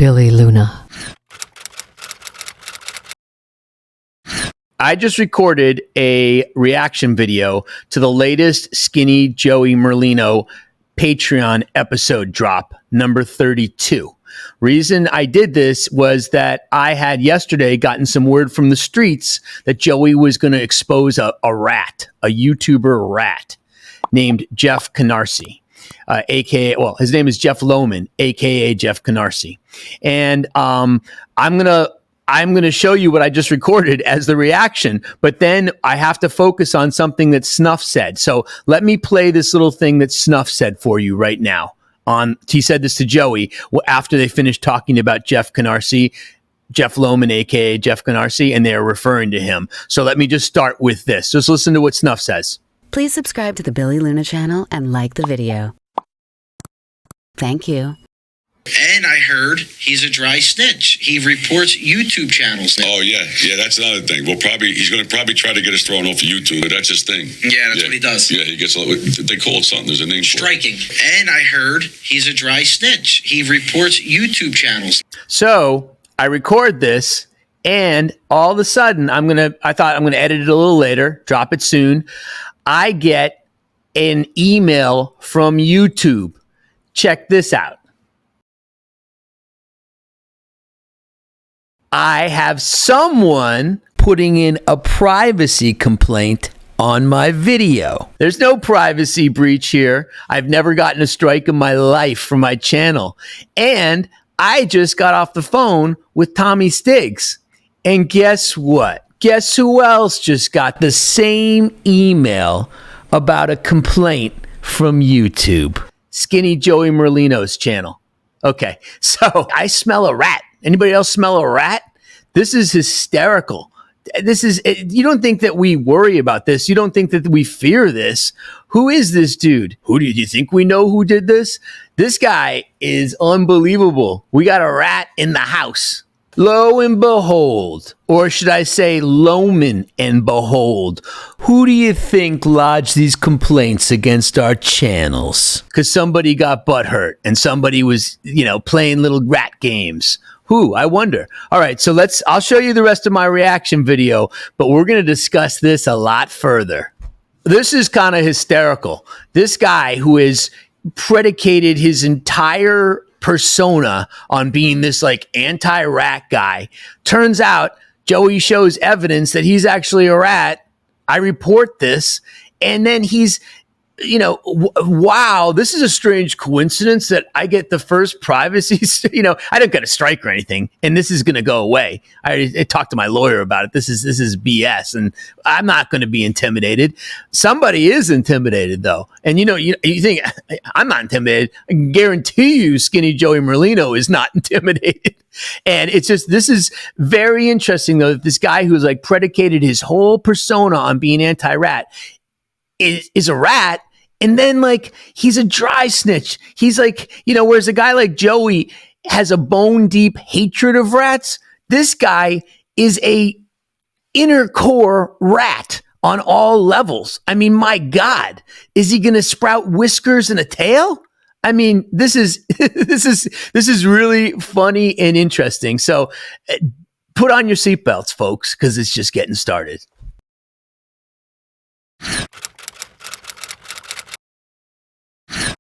Billy Luna. I just recorded a reaction video to the latest Skinny Joey Merlino Patreon episode drop, number 32. Reason I did this was that I had yesterday gotten some word from the streets that Joey was going to expose a rat, a YouTuber rat named Jeff Canarsie. AKA, well, his name is Jeff Lohman, AKA Jeff Canarsie. And I'm going to show you what I just recorded as the reaction, but then I have to focus on something that Snuff said. So let me play this little thing that Snuff said for you right now. He said this to Joey after they finished talking about Jeff Canarsie, Jeff Lohman, AKA Jeff Canarsie, and they're referring to him. So let me just start with this. Just listen to what Snuff says. Please subscribe to the Billy Luna channel and like the video. Thank you. And I heard he's a dry snitch. He reports YouTube channels now. Oh, yeah. Yeah, that's another thing. He's going to probably try to get us thrown off of YouTube. But that's his thing. Yeah, that's what he does. Yeah, he gets, they call it something. There's a name Striking. for it. And I heard he's a dry snitch. He reports YouTube channels. So I record this, and all of a sudden, I thought I'm going to edit it a little later, drop it soon. I get an email from YouTube. Check this out. I have someone putting in a privacy complaint on my video. There's no privacy breach here. I've never gotten a strike in my life from my channel. And I just got off the phone with Tommy Stiggs. And guess what? Guess who else just got the same email about a complaint from YouTube? Skinny Joey Merlino's channel. Okay, so I smell a rat. Anybody else smell a rat? This is hysterical. You don't think that we worry about this. You don't think that we fear this. Who is this dude? Who do you think we know who did this? This guy is unbelievable. We got a rat in the house. Lo and behold, or should I say Lohman and behold, who do you think lodged these complaints against our channels? Because somebody got butthurt and somebody was, playing little rat games. Who? I wonder. All right, so I'll show you the rest of my reaction video, but we're going to discuss this a lot further. This is kind of hysterical. This guy who has predicated his entire persona on being this anti-rat guy. Turns out Joey shows evidence that he's actually a rat. I report this, and then he's, wow, this is a strange coincidence that I get the first privacy. I don't get a strike or anything, and this is going to go away. I talked to my lawyer about it. This is BS, and I'm not going to be intimidated. Somebody is intimidated, though. And you think I'm not intimidated. I can guarantee you Skinny Joey Merlino is not intimidated. And it's just, this is very interesting, though, that this guy who's predicated his whole persona on being anti-rat is a rat. And then he's a dry snitch. He's whereas a guy like Joey has a bone deep hatred of rats, this guy is a inner core rat on all levels. I mean, my God, is he going to sprout whiskers and a tail? I mean, this is really funny and interesting. So put on your seatbelts, folks, because it's just getting started.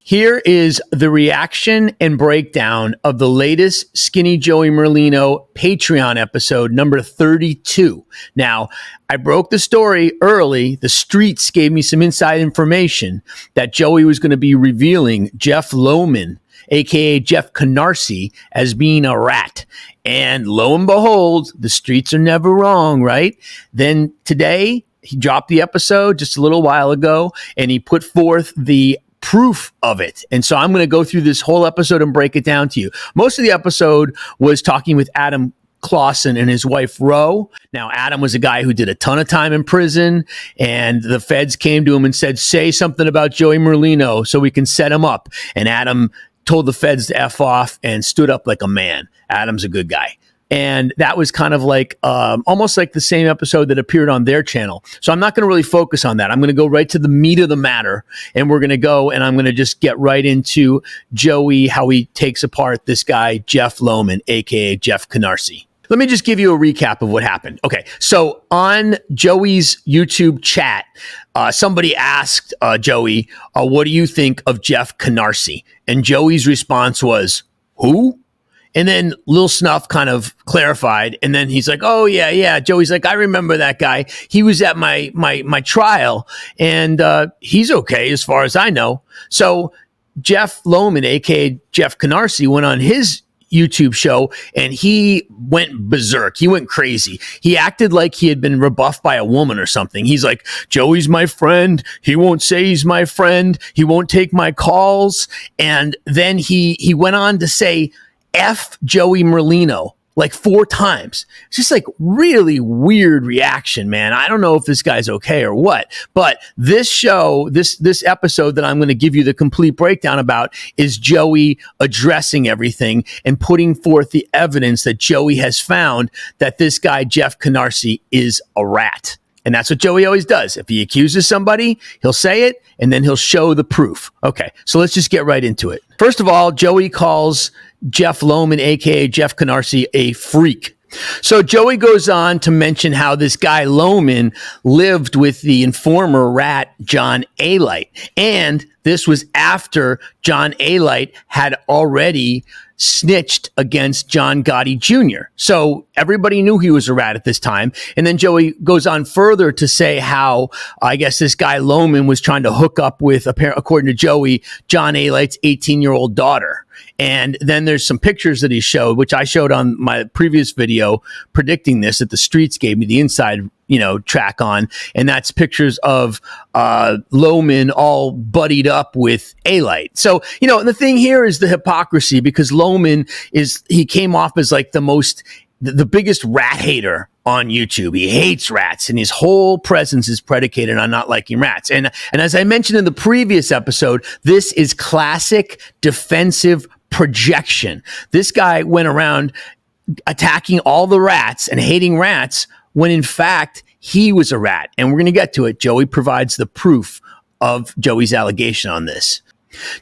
Here is the reaction and breakdown of the latest Skinny Joey Merlino Patreon episode, number 32. Now, I broke the story early. The streets gave me some inside information that Joey was going to be revealing Jeff Lohman, aka Jeff Canarsie, as being a rat. And lo and behold, the streets are never wrong, right? Then today, he dropped the episode just a little while ago, and he put forth the proof of it. And so I'm going to go through this whole episode and break it down to you. Most of the episode was talking with Adam Clausen and his wife, Ro. Now, Adam was a guy who did a ton of time in prison, and the feds came to him and said, say something about Joey Merlino so we can set him up. And Adam told the feds to F off and stood up like a man. Adam's a good guy. And that was kind of like almost like the same episode that appeared on their channel. So I'm not going to really focus on that. I'm going to go right to the meat of the matter. And we're going to go and I'm going to just get right into Joey, how he takes apart this guy, Jeff Lohman, aka Jeff Canarsie. Let me just give you a recap of what happened. Okay, so on Joey's YouTube chat, somebody asked Joey, what do you think of Jeff Canarsie? And Joey's response was, who? And then Lil Snuff kind of clarified, and then he's like, "Oh yeah." Joey's like, "I remember that guy. He was at my trial, and he's okay as far as I know." So Jeff Lohman, aka Jeff Canarsie, went on his YouTube show and he went berserk. He went crazy. He acted like he had been rebuffed by a woman or something. He's like, Joey's my friend. He won't say he's my friend. He won't take my calls. And then he went on to say, F Joey Merlino, like 4 times. It's just like really weird reaction, man. I don't know if this guy's okay or what, but this show, this episode that I'm going to give you the complete breakdown about is Joey addressing everything and putting forth the evidence that Joey has found that this guy, Jeff Canarsie, is a rat. And that's what Joey always does. If he accuses somebody, he'll say it and then he'll show the proof. Okay, so let's just get right into it. First of all, Joey calls Jeff Lohman, aka Jeff Canarsie, a freak. So Joey goes on to mention how this guy Lohman lived with the informer rat John Alight. And this was after John Alight had already snitched against John Gotti Jr. So everybody knew he was a rat at this time. And then Joey goes on further to say how, I guess this guy Lohman was trying to hook up with, according to Joey, John Alight's 18-year-old daughter. And then there's some pictures that he showed, which I showed on my previous video predicting this, that the streets gave me the inside, track on. And that's pictures of Lohman all buddied up with Alight. So, the thing here is the hypocrisy, because Lohman he came off as like the biggest rat hater on YouTube. He hates rats, and his whole presence is predicated on not liking rats. And as I mentioned in the previous episode, this is classic defensive projection. This guy went around attacking all the rats and hating rats when in fact he was a rat. And we're going to get to it. Joey provides the proof of Joey's allegation on this.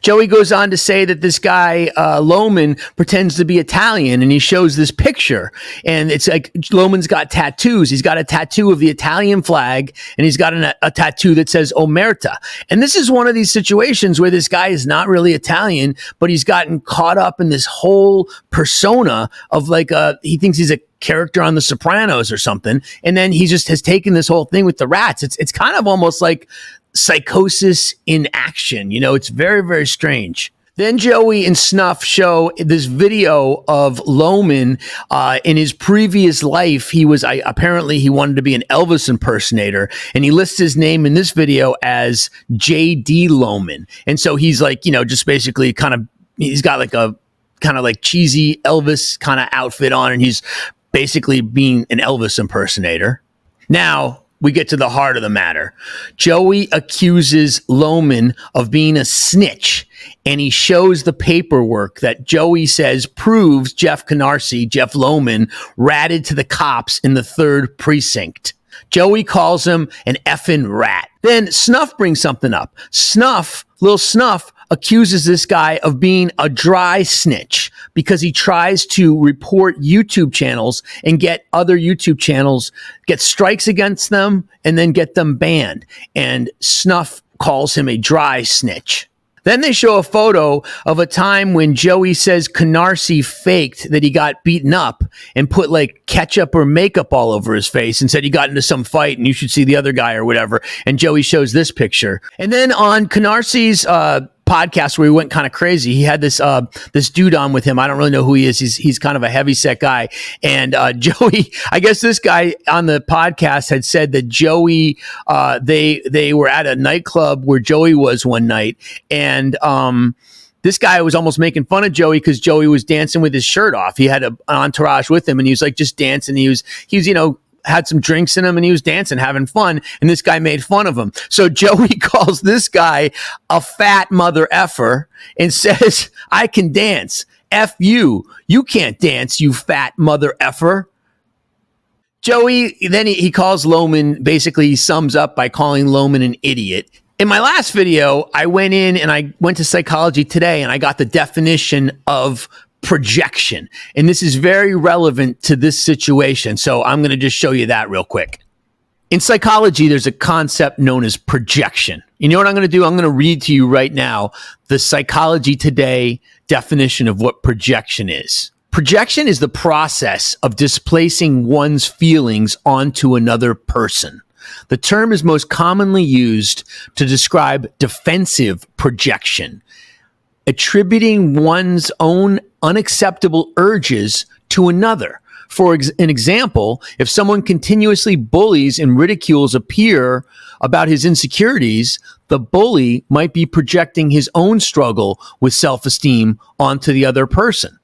Joey goes on to say that this guy, Lohman, pretends to be Italian, and he shows this picture. And it's like Lohman's got tattoos. He's got a tattoo of the Italian flag, and he's got a tattoo that says Omerta. And this is one of these situations where this guy is not really Italian, but he's gotten caught up in this whole persona of like he thinks he's a character on The Sopranos or something. And then he just has taken this whole thing with the rats. It's kind of almost like psychosis in action. It's very, very strange. Then Joey and Snuff show this video of Lohman. In his previous life, apparently he wanted to be an Elvis impersonator, and he lists his name in this video as J.D. Lohman. And so he's like, just basically he's got like a kind of like cheesy Elvis kind of outfit on, and he's basically being an Elvis impersonator. Now, we get to the heart of the matter. Joey accuses Lohman of being a snitch, and he shows the paperwork that Joey says proves Jeff Canarsie, Jeff Lohman, ratted to the cops in the 3rd precinct. Joey calls him an effing rat. Then Snuff brings something up. Lil Snuff, accuses this guy of being a dry snitch because he tries to report YouTube channels and get other YouTube channels, get strikes against them, and then get them banned. And Snuff calls him a dry snitch. Then they show a photo of a time when Joey says Canarsie faked that he got beaten up and put like ketchup or makeup all over his face and said he got into some fight and you should see the other guy or whatever. And Joey shows this picture. And then on Canarsie's podcast where he went kind of crazy, he had this dude on with him. I don't really know who he is. He's kind of a heavyset guy. And Joey, I guess this guy on the podcast had said that Joey, they were at a nightclub where Joey was one night, and this guy was almost making fun of Joey because Joey was dancing with his shirt off. He had an entourage with him, and he was like just dancing. He was had some drinks in him, and he was dancing, having fun, and this guy made fun of him. So Joey calls this guy a fat mother effer and says, I can dance. F you. You can't dance, you fat mother effer. Joey, then he calls Lohman, basically he sums up by calling Lohman an idiot. In my last video, I went in and I went to Psychology Today and I got the definition of projection. And this is very relevant to this situation. So I'm going to just show you that real quick. In psychology, there's a concept known as projection. You know what I'm going to do? I'm going to read to you right now the Psychology Today definition of what projection is. Projection is the process of displacing one's feelings onto another person. The term is most commonly used to describe defensive projection, attributing one's own unacceptable urges to another. For an example, if someone continuously bullies and ridicules a peer about his insecurities, the bully might be projecting his own struggle with self-esteem onto the other person.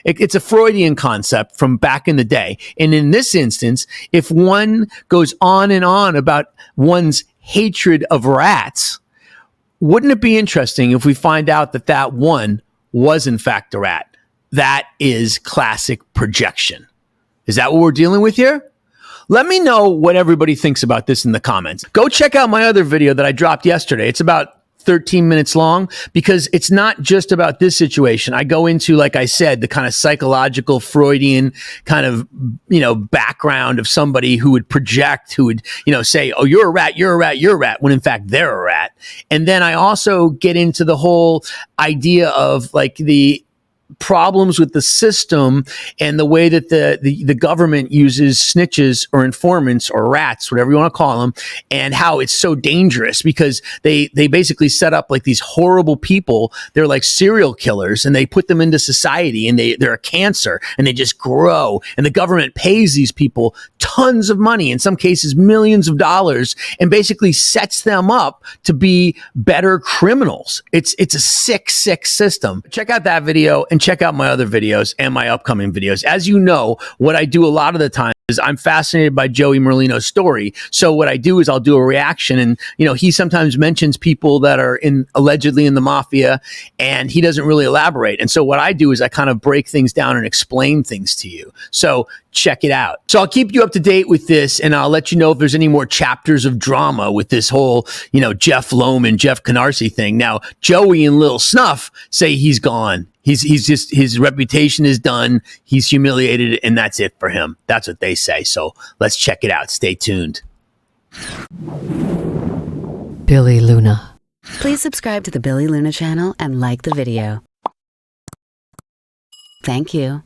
It's a Freudian concept from back in the day. And in this instance, if one goes on and on about one's hatred of rats, wouldn't it be interesting if we find out that that one was in fact a rat? That is classic projection. Is that what we're dealing with here? Let me know what everybody thinks about this in the comments. Go check out my other video that I dropped yesterday. It's about 13 minutes long because it's not just about this situation. I go into, like I said, the kind of psychological Freudian kind of, background of somebody who would project, who would, say, oh, you're a rat, you're a rat, you're a rat, when in fact they're a rat. And then I also get into the whole idea of like the problems with the system and the way that the government uses snitches or informants or rats, whatever you want to call them, and how it's so dangerous because they basically set up like these horrible people. They're like serial killers and they put them into society and they're a cancer and they just grow. And the government pays these people tons of money, in some cases millions of dollars, and basically sets them up to be better criminals. It's a sick system. Check out that video and check out my other videos and my upcoming videos. As you know, what I do a lot of the time is I'm fascinated by Joey Merlino's story. So what I do is I'll do a reaction, and he sometimes mentions people that are allegedly in the mafia, and he doesn't really elaborate. And so what I do is I kind of break things down and explain things to you. So check it out. So I'll keep you up to date with this, and I'll let you know if there's any more chapters of drama with this whole, Jeff Lohman, Jeff Canarsie thing. Now, Joey and Lil Snuff say he's gone. He's just, his reputation is done. He's humiliated, and that's it for him. That's what they say. So let's check it out. Stay tuned. Billy Luna. Please subscribe to the Billy Luna channel and like the video. Thank you.